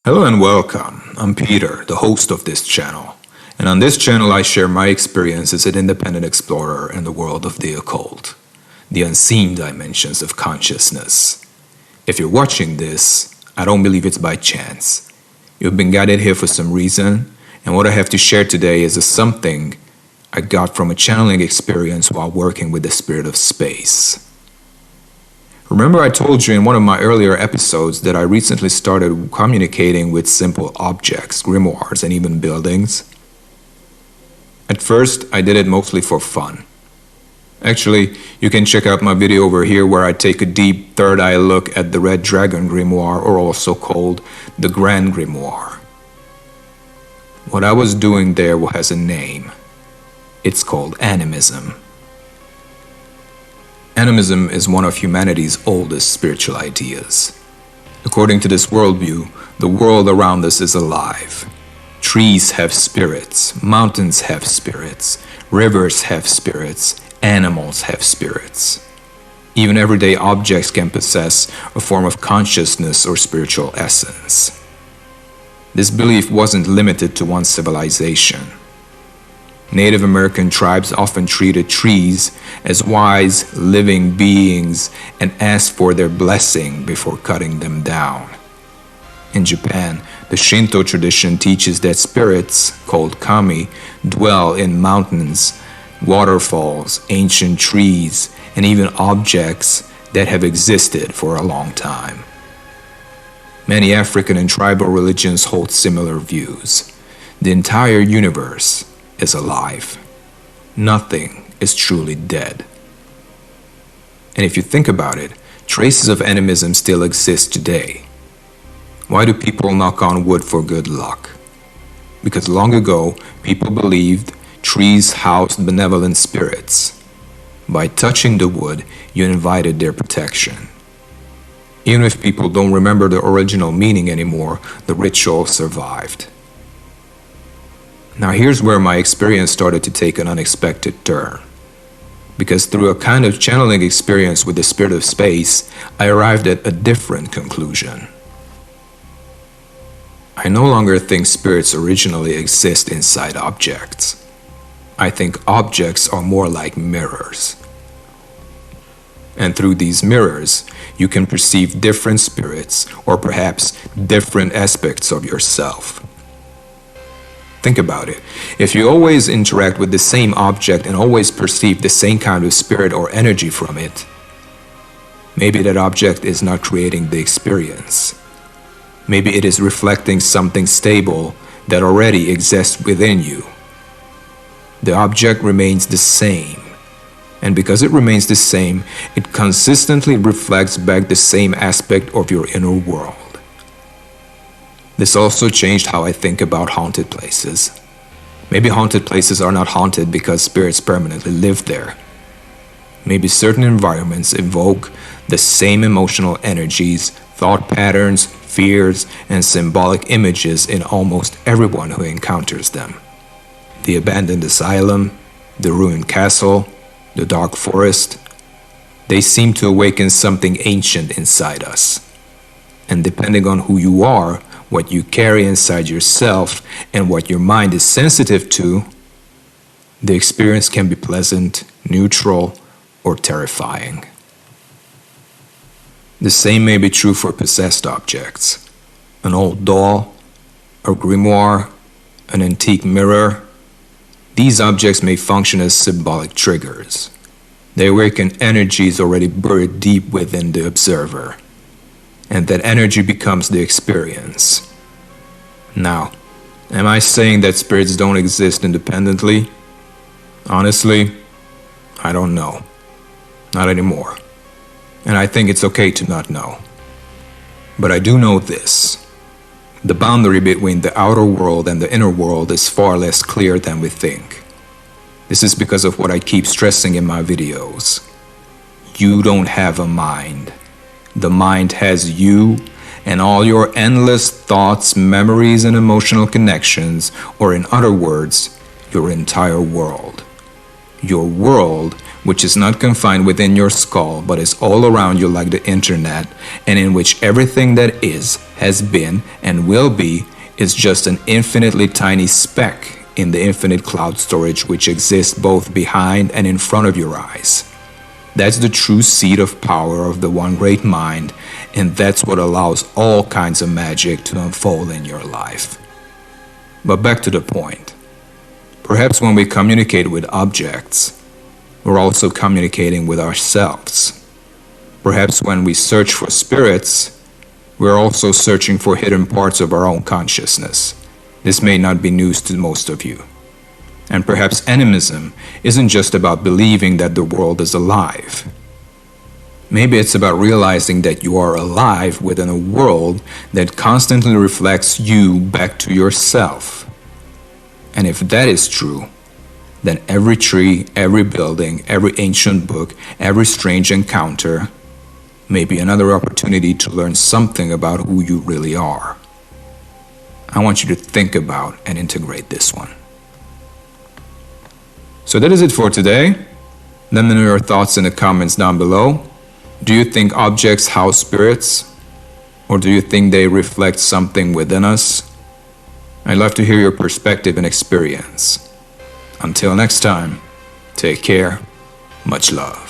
Hello and welcome. I'm Peter, the host of this channel. And on this channel, I share my experience as an independent explorer in the world of the occult, the unseen dimensions of consciousness. If you're watching this, I don't believe it's by chance. You've been guided here for some reason, and what I have to share today is something I got from a channeling experience while working with the spirit of space. Remember I told you in one of my earlier episodes that I recently started communicating with simple objects, grimoires, and even buildings? At first, I did it mostly for fun. Actually, you can check out my video over here where I take a deep third eye look at the Red Dragon Grimoire, or also called the Grand Grimoire. What I was doing there has a name. It's called Animism. Animism is one of humanity's oldest spiritual ideas. According to this worldview, the world around us is alive. Trees have spirits, mountains have spirits, rivers have spirits, animals have spirits. Even everyday objects can possess a form of consciousness or spiritual essence. This belief wasn't limited to one civilization. Native American tribes often treated trees as wise, living beings and asked for their blessing before cutting them down. In Japan, the Shinto tradition teaches that spirits, called kami, dwell in mountains, waterfalls, ancient trees, and even objects that have existed for a long time. Many African and tribal religions hold similar views. The entire universe is alive. Nothing is truly dead. And if you think about it, traces of animism still exist today. Why do people knock on wood for good luck? Because long ago, people believed trees housed benevolent spirits. By touching the wood, you invited their protection. Even if people don't remember the original meaning anymore, the ritual survived. Now here's where my experience started to take an unexpected turn. Because through a kind of channeling experience with the spirit of space, I arrived at a different conclusion. I no longer think spirits originally exist inside objects. I think objects are more like mirrors. And through these mirrors, you can perceive different spirits or perhaps different aspects of yourself. Think about it. If you always interact with the same object and always perceive the same kind of spirit or energy from it, maybe that object is not creating the experience. Maybe it is reflecting something stable that already exists within you. The object remains the same, and because it remains the same, it consistently reflects back the same aspect of your inner world. This also changed how I think about haunted places. Maybe haunted places are not haunted because spirits permanently live there. Maybe certain environments evoke the same emotional energies, thought patterns, fears, and symbolic images in almost everyone who encounters them. The abandoned asylum, the ruined castle, the dark forest, they seem to awaken something ancient inside us. And depending on who you are, what you carry inside yourself, and what your mind is sensitive to, the experience can be pleasant, neutral, or terrifying. The same may be true for possessed objects. An old doll, a grimoire, an antique mirror. These objects may function as symbolic triggers. They awaken energies already buried deep within the observer. And that energy becomes the experience. Now, am I saying that spirits don't exist independently? Honestly, I don't know. Not anymore. And I think it's okay to not know. But I do know this. The boundary between the outer world and the inner world is far less clear than we think. This is because of what I keep stressing in my videos. You don't have a mind. The mind has you and all your endless thoughts, memories, and emotional connections, or in other words, your entire world. Your world which is not confined within your skull but is all around you like the internet, and in which everything that is, has been, and will be is just an infinitely tiny speck in the infinite cloud storage which exists both behind and in front of your eyes. That's the true seed of power of the one great mind, and that's what allows all kinds of magic to unfold in your life. But back to the point. Perhaps when we communicate with objects, we're also communicating with ourselves. Perhaps when we search for spirits, we're also searching for hidden parts of our own consciousness. This may not be news to most of you. And perhaps animism isn't just about believing that the world is alive. Maybe it's about realizing that you are alive within a world that constantly reflects you back to yourself. And if that is true, then every tree, every building, every ancient book, every strange encounter may be another opportunity to learn something about who you really are. I want you to think about and integrate this one. So that is it for today. Let me know your thoughts in the comments down below. Do you think objects house spirits? Or do you think they reflect something within us? I'd love to hear your perspective and experience. Until next time, take care. Much love.